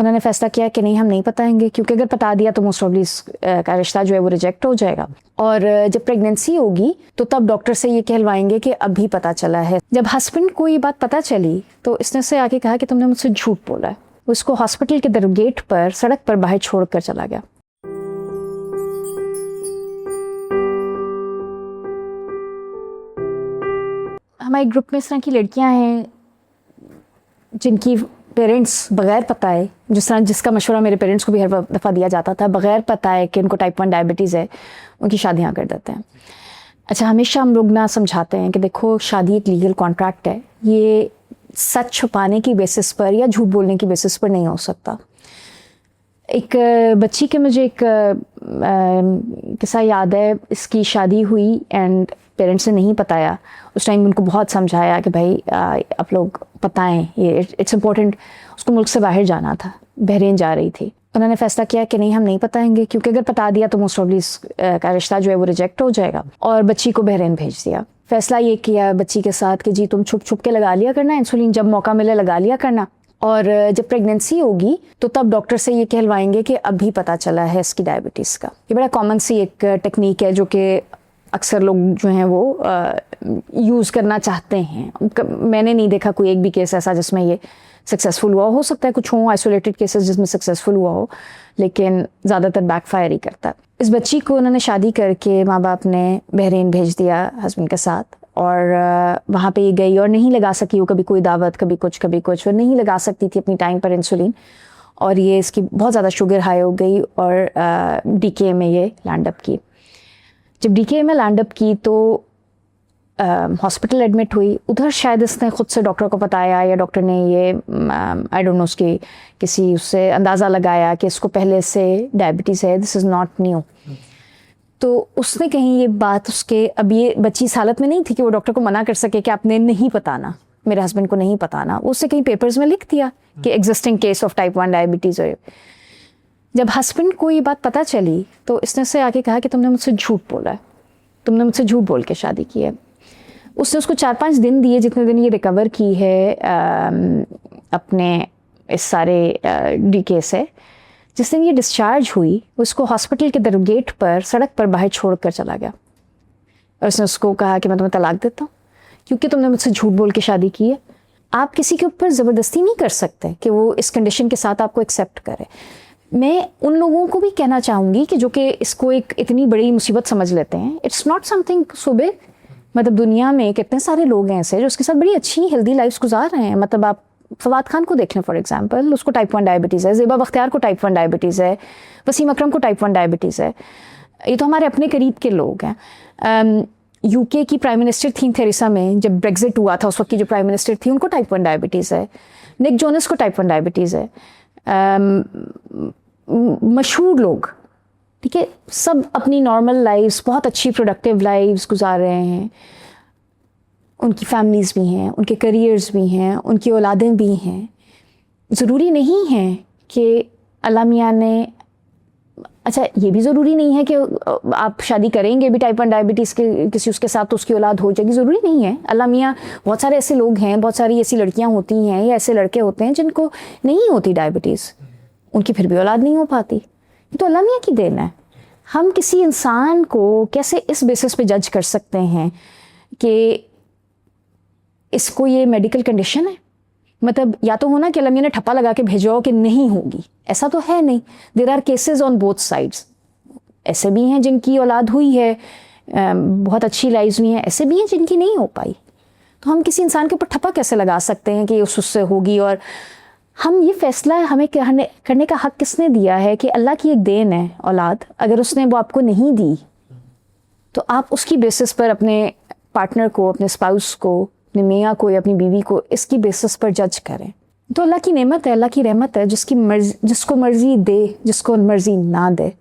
उन्होंने फैसला किया कि नहीं, हम नहीं बताएंगे, क्योंकि अगर बता दिया तो मोस्ट प्रॉब्ली का रिश्ता जो है वो रिजेक्ट हो जाएगा। और जब प्रेगनेंसी होगी तो तब डॉक्टर से ये कहलवाएंगे कि अभी पता चला है। जब हस्बैंड को ये बात पता चली तो इसने से आके कहा कि तुमने मुझसे झूठ बोला है। उसको हॉस्पिटल के गेट पर सड़क पर बाहर छोड़ कर चला गया। हमारे ग्रुप में इस तरह की लड़कियां हैं जिनकी पेरेंट्स बग़ैर पता है, जिसका मशवरा मेरे पेरेंट्स को भी हर दफ़ा दिया जाता था, बग़ैर पता है कि उनको टाइप 1 डायबिटीज़ है, उनकी शादियां कर देते हैं। अच्छा, हमेशा हम लोग ना समझाते हैं कि देखो शादी एक लीगल कॉन्ट्रैक्ट है, ये सच छुपाने की बेसिस पर या झूठ बोलने की बेसिस पर नहीं हो सकता। एक बच्ची के मुझे एक किस्सा याद है। इसकी शादी हुई एंड पेरेंट्स ने नहीं बताया। उस टाइम उनको बहुत समझाया कि भाई आप लोग बताएं, ये इट्स इम्पोर्टेंट। उसको मुल्क से बाहर जाना था, बहरीन जा रही थी। उन्होंने फैसला किया कि नहीं, हम नहीं बताएंगे, क्योंकि अगर बता दिया तो मोस्ट प्रॉब्ली का रिश्ता जो है वो रिजेक्ट हो जाएगा। और बच्ची को बहरीन भेज दिया। फैसला ये किया बच्ची के साथ कि जी तुम छुप छुप के लगा लिया करना इंसुलिन, जब मौका मिले लगा लिया करना, और जब प्रेगनेंसी होगी तो तब डॉक्टर से ये कहलवाएंगे कि अभी पता चला है इसकी डायबिटीज़ का। ये बड़ा कॉमन सी एक टेक्निक है जो कि अक्सर लोग जो हैं वो यूज़ करना चाहते हैं। मैंने नहीं देखा कोई एक भी केस ऐसा जिसमें ये सक्सेसफुल हुआ। हो सकता है कुछ हों आइसोलेटेड केसेस जिसमें सक्सेसफुल हुआ हो, लेकिन ज़्यादातर बैकफायर ही करता है। इस बच्ची को उन्होंने शादी करके माँ बाप ने बहरीन भेज दिया हस्बैंड के साथ, और वहाँ पे ये गई और नहीं लगा सकी वो कभी कोई दावत, कभी कुछ और नहीं लगा सकती थी अपनी टाइम पर इंसुलिन। और ये इसकी बहुत ज़्यादा शुगर हाई हो गई और डीके में ये लैंड अप की। जब डीके में लैंड अप की तो हॉस्पिटल एडमिट हुई। उधर शायद इसने ख़ुद से डॉक्टर को बताया या डॉक्टर ने ये आई डोंट नो उसकी किसी उससे अंदाज़ा लगाया कि इसको पहले से डायबिटीज़ है, दिस इज़ नॉट न्यू। तो उसने कहीं ये बात उसके, अब ये बच्ची इस हालत में नहीं थी कि वो डॉक्टर को मना कर सके कि आपने नहीं बताना, मेरे हस्बैंड को नहीं बताना। उसने कहीं पेपर्स में लिख दिया कि existing case of type 1 diabetes. जब हस्बैंड को ये बात पता चली तो इसने से आके कहा कि तुमने मुझसे झूठ बोला है, तुमने मुझसे झूठ बोल के शादी की है। उसने उसको 4-5 दिन दिए, जितने दिन ये रिकवर की है अपने इस सारे डीके से। जिस दिन ये डिस्चार्ज हुई उसको हॉस्पिटल के गेट पर सड़क पर बाहर छोड़ कर चला गया। और उसने उसको कहा कि मैं तुम्हें तलाक देता हूँ क्योंकि तुमने मुझसे झूठ बोल के शादी की है। आप किसी के ऊपर ज़बरदस्ती नहीं कर सकते कि वो इस कंडीशन के साथ आपको एक्सेप्ट करे। मैं उन लोगों को भी कहना चाहूँगी कि जो कि इसको एक इतनी बड़ी मुसीबत समझ लेते हैं, it's not something so big. मतलब दुनिया में कितने सारे लोग हैं ऐसे जो उसके साथ बड़ी अच्छी हेल्दी लाइफ्स गुजार रहे हैं। मतलब आप फवाद खान को देख लें फॉर एग्जांपल, उसको टाइप 1 डायबिटीज़ है। ज़ेबा बख्तियार को टाइप 1 डायबिटीज़ है। वसीम अकरम को टाइप 1 डायबिटीज़ है। ये तो हमारे अपने करीब के लोग हैं। यूके की प्राइम मिनिस्टर थी थेरेसा में, जब ब्रेग्जिट हुआ था उस वक्त की जो प्राइम मिनिस्टर थी उनको टाइप 1 डायबिटीज़ है। निक जोनस को टाइप 1 डायबिटीज़ है। मशहूर लोग, ठीक है, सब अपनी नॉर्मल लाइफ्स, बहुत अच्छी प्रोडक्टिव लाइफ्स गुजार रहे हैं। उनकी फैमिलीज़ भी हैं, उनके करियर्स भी हैं, उनकी औलादें भी हैं। ज़रूरी नहीं है कि अल्लाह मियाँ ने, अच्छा ये भी ज़रूरी नहीं है कि आप शादी करेंगे भी टाइप 1 डायबिटीज़ के किसी उसके साथ तो उसकी औलाद हो जाएगी, ज़रूरी नहीं है। अल्लाह मियाँ, बहुत सारे ऐसे लोग हैं, बहुत सारी ऐसी लड़कियाँ होती हैं या ऐसे लड़के होते हैं जिनको नहीं होती डायबिटीज़, उनकी फिर भी औलाद नहीं हो पाती। तो अल्लाह मियाँ की देन है। हम किसी इंसान को कैसे इस बेसिस पे जज कर सकते हैं कि इसको ये मेडिकल कंडीशन है? मतलब या तो होना कि अल्लाह मियाँ ने ठप्पा लगा के भेजो कि नहीं होगी, ऐसा तो है नहीं। There are cases on both sides. ऐसे भी हैं जिनकी औलाद हुई है, बहुत अच्छी लाइफ भी हैं, ऐसे भी हैं जिनकी नहीं हो पाई। तो हम किसी इंसान के ऊपर ठप्पा कैसे लगा सकते हैं कि उससे होगी? और हम ये फैसला हमें करने का हक किसने दिया है कि अल्लाह की एक देन है औलाद, अगर उसने वो आपको नहीं दी तो आप उसकी बेसिस पर अपने पार्टनर को, अपने स्पाउस को, अपने मियाँ को या अपनी बीवी को इसकी बेसिस पर जज करें। तो अल्लाह की नेमत है, अल्लाह की रहमत है, जिसको मर्जी दे, जिसको मर्जी ना दे।